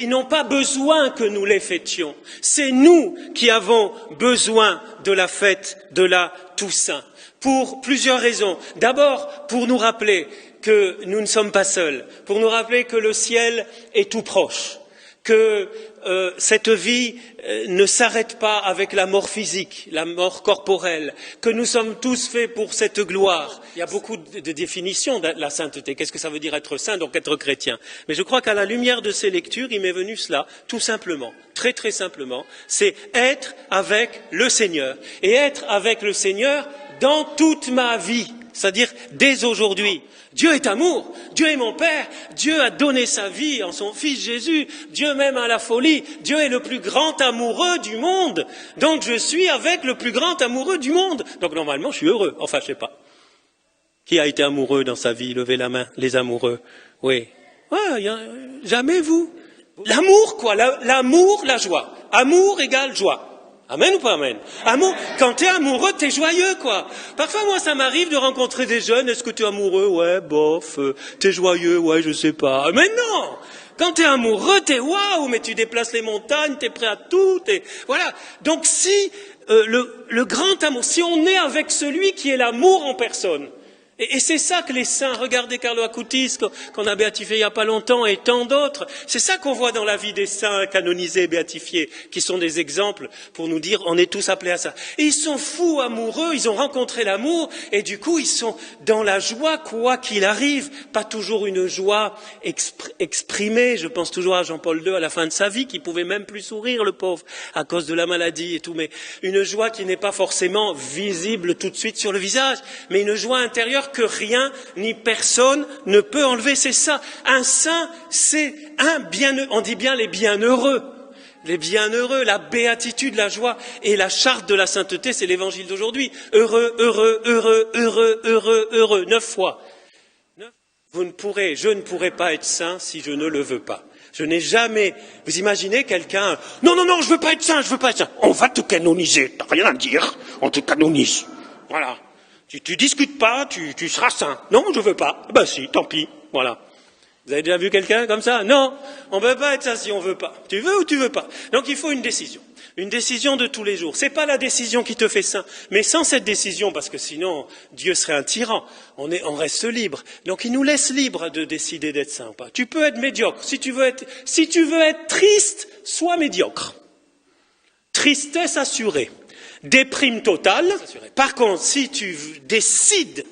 ils n'ont pas besoin que nous les fêtions. C'est nous qui avons besoin de la fête de la Toussaint, pour plusieurs raisons. D'abord, pour nous rappeler que nous ne sommes pas seuls, pour nous rappeler que le ciel est tout proche, que cette vie ne s'arrête pas avec la mort physique, la mort corporelle, que nous sommes tous faits pour cette gloire. Il y a beaucoup de définitions de la sainteté. Qu'est-ce que ça veut dire être saint, donc être chrétien? Mais je crois qu'à la lumière de ces lectures, il m'est venu cela, tout simplement, très très simplement, c'est être avec le Seigneur. Et être avec le Seigneur dans toute ma vie, c'est-à-dire dès aujourd'hui. Dieu est amour, Dieu est mon Père, Dieu a donné sa vie en son Fils Jésus, Dieu m'aime à la folie, Dieu est le plus grand amoureux du monde, donc je suis avec le plus grand amoureux du monde. Donc normalement je suis heureux, enfin je sais pas. Qui a été amoureux dans sa vie? Levez la main, les amoureux. Oui. Ouais, jamais vous. L'amour quoi, l'amour, la joie. Amour égale joie. Amen ou pas amen? Amour, quand t'es amoureux, t'es joyeux, quoi. Parfois, moi, ça m'arrive de rencontrer des jeunes. Est-ce que t'es amoureux? Ouais, bof. T'es joyeux? Ouais, je sais pas. Mais non! Quand t'es amoureux, t'es waouh, mais tu déplaces les montagnes, t'es prêt à tout, voilà. Donc si, le grand amour, si on est avec celui qui est l'amour en personne, et c'est ça que les saints, regardez Carlo Acutis, qu'on a béatifié il n'y a pas longtemps, et tant d'autres, c'est ça qu'on voit dans la vie des saints canonisés, béatifiés, qui sont des exemples pour nous dire, on est tous appelés à ça. Et ils sont fous amoureux, ils ont rencontré l'amour, et du coup, ils sont dans la joie, quoi qu'il arrive, pas toujours une joie exprimée, je pense toujours à Jean-Paul II à la fin de sa vie, qui pouvait même plus sourire, le pauvre, à cause de la maladie et tout, mais une joie qui n'est pas forcément visible tout de suite sur le visage, mais une joie intérieure que rien ni personne ne peut enlever. C'est ça. Un saint, c'est un bienheureux. On dit bien les bienheureux. Les bienheureux, la béatitude, la joie et la charte de la sainteté, c'est l'évangile d'aujourd'hui. Heureux, heureux, heureux, heureux, heureux, heureux. 9 fois. Je ne pourrai pas être saint si je ne le veux pas. Je n'ai jamais... Vous imaginez quelqu'un... Non, je veux pas être saint, je veux pas être saint. On va te canoniser. T'as rien à dire. On te canonise. Voilà. Tu discutes pas, tu seras saint. Non, je veux pas. Ben si, tant pis. Voilà. Vous avez déjà vu quelqu'un comme ça? Non, on peut pas être ça si on veut pas. Tu veux ou tu veux pas? Donc il faut une décision. Une décision de tous les jours. C'est pas la décision qui te fait saint. Mais sans cette décision, parce que sinon, Dieu serait un tyran. On reste libre. Donc il nous laisse libre de décider d'être saint ou pas. Tu peux être médiocre. Si tu veux être triste, sois médiocre. Tristesse assurée. Déprime totale. Par contre, si tu décides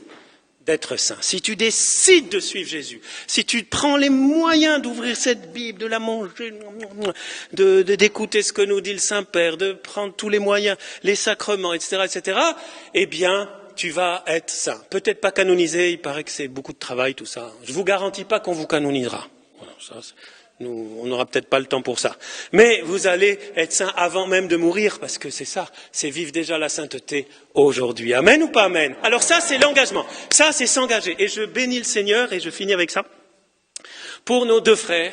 d'être saint, si tu décides de suivre Jésus, si tu prends les moyens d'ouvrir cette Bible, de la manger, d'écouter ce que nous dit le Saint-Père, de prendre tous les moyens, les sacrements, etc., eh bien, tu vas être saint. Peut-être pas canonisé, il paraît que c'est beaucoup de travail, tout ça. Je vous garantis pas qu'on vous canonisera. Voilà, ça, on n'aura peut-être pas le temps pour ça. Mais vous allez être saint avant même de mourir, parce que c'est ça, c'est vivre déjà la sainteté aujourd'hui. Amen ou pas amen? Alors ça, c'est l'engagement. Ça, c'est s'engager. Et je bénis le Seigneur, et je finis avec ça, pour nos 2 frères